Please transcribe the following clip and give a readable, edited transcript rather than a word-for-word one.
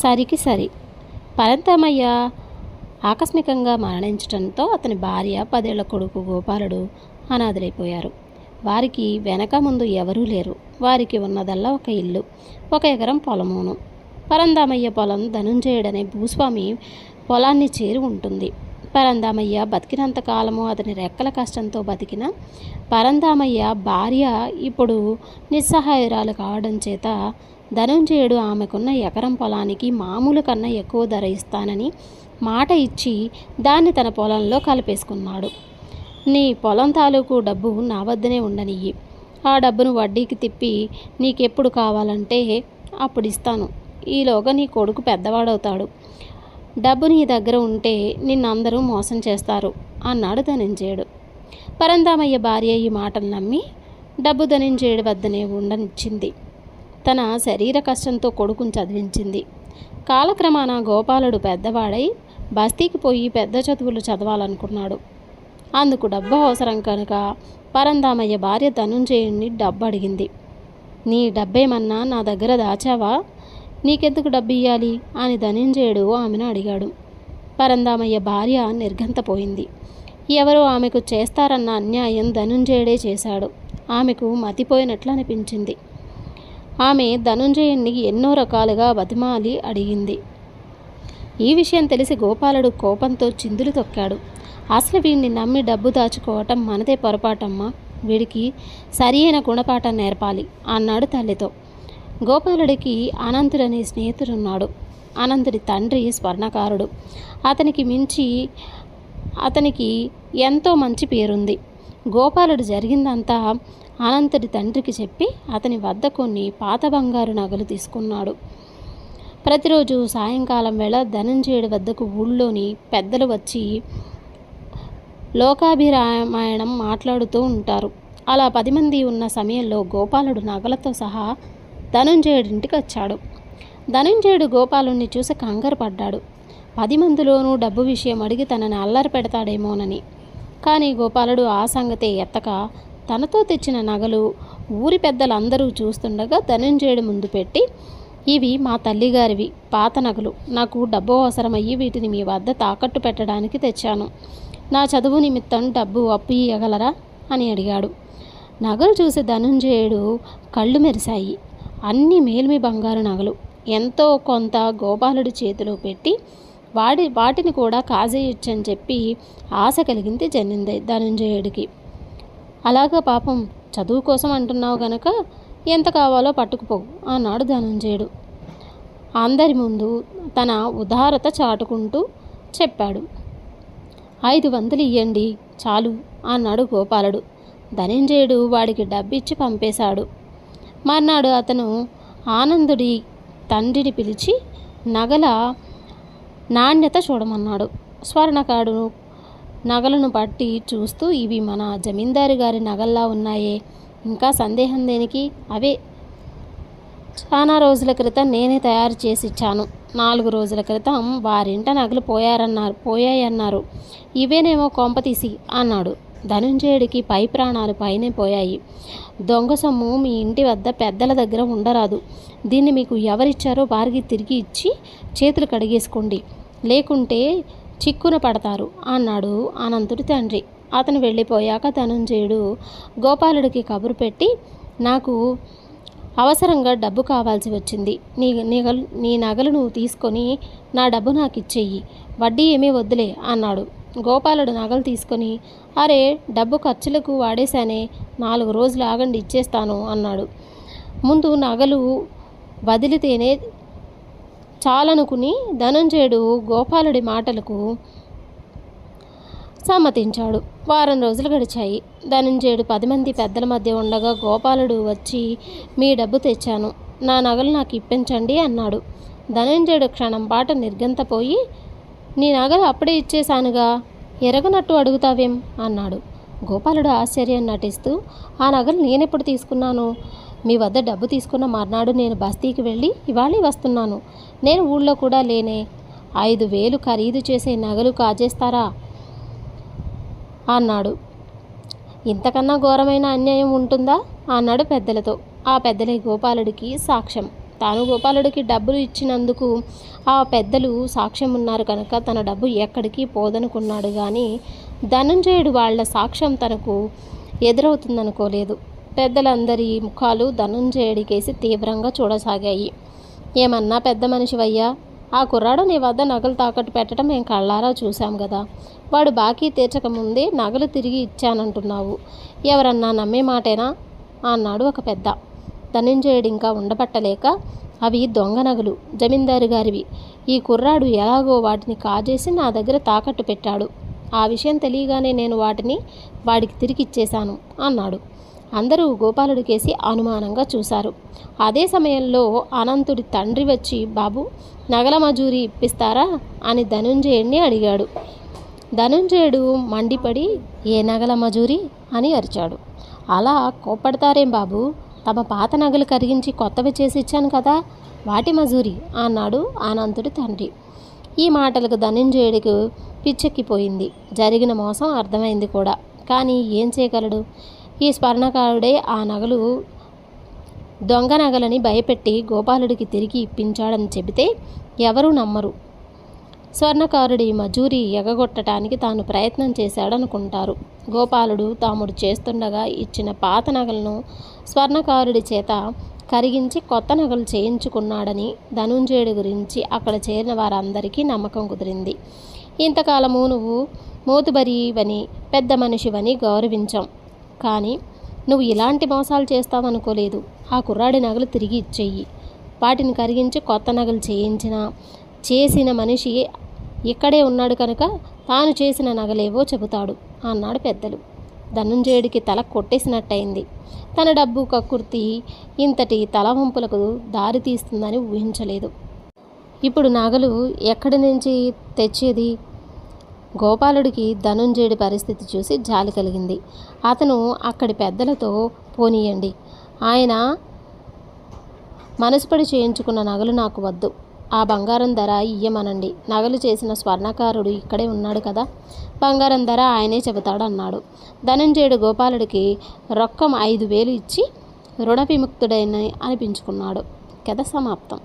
సరికి సరి. పరంతమయ్య ఆకస్మికంగా మరణించడంతో అతని భార్య 10 ఏళ్ల కొడుకు గోపాలుడు అనాథలైపోయారు. వారికి వెనక ముందు ఎవరూ లేరు. వారికి ఉన్నదల్లా ఒక ఇల్లు, 1 ఎకరం పొలమును. పరందామయ్య పొలం ధనుంజయుడనే భూస్వామి పొలాన్ని చేరి ఉంటుంది. పరందామయ్య బతికినంత కాలము అతని రెక్కల కష్టంతో బతికిన పరందామయ్య భార్య ఇప్పుడు నిస్సహాయురాలు కావడం చేత ధనుంజయుడు ఆమెకున్న ఎకరం పొలానికి మామూలు కన్నా ఎక్కువ ధర ఇస్తానని మాట ఇచ్చి దాన్ని తన పొలంలో కలిపేసుకున్నాడు. నీ పొలం తాలూకు డబ్బు నా వద్దనే ఉండనియ్యి. ఆ డబ్బును వడ్డీకి తిప్పి నీకెప్పుడు కావాలంటే అప్పుడు ఇస్తాను. ఈలోగా నీ కొడుకు పెద్దవాడవుతాడు. డబ్బు నీ దగ్గర ఉంటే నిన్నందరూ మోసం చేస్తారు అన్నాడు ధనుంజయుడు. పరందామయ్య భార్య ఈ మాటలు నమ్మి డబ్బు ధనుంజయుడి వద్దనే ఉండనిచ్చింది. తన శరీర కష్టంతో కొడుకుని చదివించింది. కాలక్రమాన గోపాలుడు పెద్దవాడై బస్తీకి పోయి పెద్ద చదువులు చదవాలనుకున్నాడు. అందుకు డబ్బు అవసరం కనుక పరందామయ్య భార్య ధనుంజయుడిని డబ్బు అడిగింది. నీ డబ్బేమన్నా నా దగ్గర దాచావా? నీకెందుకు డబ్బు ఇయ్యాలి అని ధనుంజయుడు ఆమెను అడిగాడు. పరందామయ్య భార్య నిర్ఘంతపోయింది. ఎవరో ఆమెకు చేస్తారన్న అన్యాయం ధనుంజయుడే చేశాడు. ఆమెకు మతిపోయినట్లు అనిపించింది. ఆమె ధనుంజయుడిని ఎన్నో రకాలుగా బతిమాలి అడిగింది. ఈ విషయం తెలిసి గోపాలుడు కోపంతో చిందులు తొక్కాడు. అసలు వీడిని నమ్మి డబ్బు దాచుకోవటం మనదే పొరపాటమ్మా. వీడికి సరి అయిన గుణపాఠం నేర్పాలి అన్నాడు తల్లితో. గోపాలుడికి అనంతుడనే స్నేహితుడున్నాడు. అనంతుడి తండ్రి స్వర్ణకారుడు. అతనికి ఎంతో మంచి పేరుంది. గోపాలుడు జరిగిందంతా అనంతుడి తండ్రికి చెప్పి అతని వద్ద కొన్ని పాత బంగారు నగలు తీసుకున్నాడు. ప్రతిరోజు సాయంకాలం వేళ ధనుంజయుడి వద్దకు ఊళ్ళోని పెద్దలు వచ్చి లోకాభిరామాయణం మాట్లాడుతూ ఉంటారు. అలా 10 మంది ఉన్న సమయంలో గోపాలుడు నగలతో సహా ధనుంజయుడింటికి వచ్చాడు. ధనుంజయుడు గోపాలుడిని చూసి కంగారు పడ్డాడు. 10 మందిలోనూ డబ్బు విషయం అడిగి తనని అల్లరి పెడతాడేమోనని. కానీ గోపాలుడు ఆ సంగతే ఎత్తక తనతో తెచ్చిన నగలు ఊరి పెద్దలందరూ చూస్తుండగా ధనుంజయుడి ముందు పెట్టి, ఇవి మా తల్లిగారివి పాత నగలు. నాకు డబ్బు అవసరమయ్యి వీటిని మీ వద్ద తాకట్టు పెట్టడానికి తెచ్చాను. నా చదువు నిమిత్తం డబ్బు అప్పు ఇయ్యగలరా అని అడిగాడు. నగలు చూసి ధనుంజయుడు కళ్ళు మెరిశాయి. అన్ని మేల్మి బంగారు నగలు. ఎంతో కొంత గోపాలుడి చేతిలో పెట్టి వాటిని కూడా కాజేయొచ్చని చెప్పి ఆశ కలిగింది ధనుంజయుడికి. అలాగా పాపం, చదువు కోసం అంటున్నావు గనక ఎంత కావాలో పట్టుకుపో అన్నాడు ధనుంజయుడు. అందరి ముందు తన ఉదారత చాటుకుంటూ చెప్పాడు. 500 ఇయ్యండి చాలు అన్నాడు గోపాలుడు. ధనుంజయుడు వాడికి డబ్బిచ్చి పంపేశాడు. మర్నాడు అతను ఆనందుడి తండ్రిని పిలిచి నగల నాణ్యత చూడమన్నాడు. స్వర్ణకారుడు నగలను పట్టి చూస్తూ, ఇవి మన జమీందారు గారి నగల్లా ఉన్నాయే, ఇంకా సందేహం దేనికి? అవే. చాలా రోజుల క్రితం నేనే తయారు చేసి ఇచ్చాను. 4 రోజుల క్రితం వారింట నగలు పోయాయన్నారు. ఇవేనేమో కొంపతీసి అన్నాడు. ధనుంజయుడికి పై ప్రాణాలు పైనే పోయాయి. దొంగ సొమ్ము మీ ఇంటి వద్ద పెద్దల దగ్గర ఉండరాదు. దీన్ని మీకు ఎవరిచ్చారో వారికి తిరిగి ఇచ్చి చేతులు కడిగేసుకోండి, లేకుంటే చిక్కున పడతారు అన్నాడు అనంతుడి తండ్రి. అతను వెళ్ళిపోయాక ధనుంజయుడు గోపాలుడికి కబురు పెట్టి, నాకు అవసరంగా డబ్బు కావాల్సి వచ్చింది. నీ నగలు నువ్వు తీసుకొని నా డబ్బు నాకు ఇచ్చేయి, వడ్డీ ఏమీ వద్దులే అన్నాడు. గోపాలుడు నగలు తీసుకొని, అరే డబ్బు ఖర్చులకు వాడేశానే, 4 రోజులు ఆగండి ఇచ్చేస్తాను అన్నాడు. ముందు నగలు వదిలితేనే చాలనుకుని ధనుంజయుడు గోపాలుడి మాటలకు సమ్మతించాడు. వారం రోజులు గడిచాయి. ధనుంజయుడు 10 మంది పెద్దల మధ్య ఉండగా గోపాలుడు వచ్చి, మీ డబ్బు తెచ్చాను, నా నగలు నాకు ఇప్పించండి అన్నాడు. ధనుంజయుడు క్షణం పాటు నిర్ఘంతపోయి, నీ నగలు అప్పుడే ఇచ్చేశానుగా, ఎరగనట్టు అడుగుతావేం అన్నాడు. గోపాలుడు ఆశ్చర్యం నటిస్తూ, ఆ నగలు నేనెప్పుడు తీసుకున్నాను? మీ వద్ద డబ్బు తీసుకున్న మర్నాడు నేను బస్తీకి వెళ్ళి ఇవాళే వస్తున్నాను. నేను ఊళ్ళో కూడా లేనే. 5,000 ఖరీదు చేసే నగలు కాజేస్తారా అన్నాడు. ఇంతకన్నా ఘోరమైన అన్యాయం ఉంటుందా అన్నాడు పెద్దలతో. ఆ పెద్దలే గోపాలుడికి సాక్ష్యం. తాను గోపాలుడికి డబ్బులు ఇచ్చినందుకు ఆ పెద్దలు సాక్ష్యం ఉన్నారు కనుక తన డబ్బు ఎక్కడికి పోదనుకున్నాడు. కానీ ధనుంజయుడు వాళ్ళ సాక్ష్యం తనకు ఎదురవుతుందనుకోలేదు. పెద్దలందరి ముఖాలు ధనుంజయుడికేసి తీవ్రంగా చూడసాగాయి. ఏమన్నా పెద్ద మనిషివయ్యా, ఆ కుర్రాడు నీ వద్ద నగలు తాకట్టు పెట్టడం మేము కళ్ళారా చూశాం కదా. వాడు బాకీ తీర్చకముందే నగలు తిరిగి ఇచ్చానంటున్నావు. ఎవరన్నా నమ్మే మాటేనా అన్నాడు ఒక పెద్ద. ధనుంజయుడు ఇంకా ఉండబట్టలేక, అవి దొంగ నగలు, జమీందారు గారివి. ఈ కుర్రాడు ఎలాగో వాటిని కాజేసి నా దగ్గర తాకట్టు పెట్టాడు. ఆ విషయం తెలియగానే నేను వాటిని వాడికి తిరిగి ఇచ్చేశాను అన్నాడు. అందరూ గోపాలుడికేసి అనుమానంగా చూశారు. అదే సమయంలో అనంతుడి తండ్రి వచ్చి, బాబు, నగల మజూరీ ఇప్పిస్తారా అని ధనుంజయుడిని అడిగాడు. ధనుంజయుడు మండిపడి, ఏ నగల మజూరీ అని అరిచాడు. అలా కోప్పడతారేం బాబు, తమ పాత నగలు కరిగించి కొత్తవి చేసి ఇచ్చాను కదా, వాటి మజూరీ అన్నాడు అనంతుడి తండ్రి. ఈ మాటలకు ధనుంజయుడికి పిచ్చెక్కిపోయింది. జరిగిన మోసం అర్థమైంది కూడా. కానీ ఏం చేయగలడు? ఈ స్వర్ణకారుడే ఆ నగలు దొంగ నగలని భయపెట్టి గోపాలుడికి తిరిగి ఇప్పించాడని చెబితే ఎవరూ నమ్మరు. స్వర్ణకారుడి మజూరీ ఎగగొట్టడానికి తాను ప్రయత్నం చేశాడనుకుంటారు. గోపాలుడు తాముడు చేస్తుండగా ఇచ్చిన పాత నగలను స్వర్ణకారుడి చేత కరిగించి కొత్త నగలు చేయించుకున్నాడని ధనుంజయుడి గురించి అక్కడ చేరిన వారందరికీ నమ్మకం కుదిరింది. ఇంతకాలము నువ్వు మోతుబరివని, పెద్ద మనిషివని గౌరవించాం. కానీ నువ్వు ఇలాంటి మోసాలు చేస్తావనుకోలేదు. ఆ కుర్రాడి నగలు తిరిగి ఇచ్చేయి. వాటిని కరిగించి కొత్త నగలు చేసిన మనిషి ఇక్కడే ఉన్నాడు కనుక తాను చేసిన నగలేవో చెబుతాడు అన్నాడు పెద్దలు. ధనుంజయుడికి తల కొట్టేసినట్టయింది. తన డబ్బు కక్కుర్తి ఇంతటి తలవంపులకు దారి తీస్తుందని ఊహించలేదు. ఇప్పుడు నగలు ఎక్కడి నుంచి తెచ్చేది? గోపాలుడికి ధనుంజయుడి పరిస్థితి చూసి జాలి కలిగింది. అతను అక్కడి పెద్దలతో, పోనీయండి, ఆయన మనసుపడి చేయించుకున్న నగలు నాకు వద్దు, ఆ బంగారం ధర ఇయ్యమనండి. నగలు చేసిన స్వర్ణకారుడు ఇక్కడే ఉన్నాడు కదా, బంగారం ధర ఆయనే చెబుతాడు అన్నాడు. ధనుంజయుడు గోపాలుడికి రొక్కం 5,000 ఇచ్చి రుణ విముక్తుడని అనిపించుకున్నాడు. కథ సమాప్తం.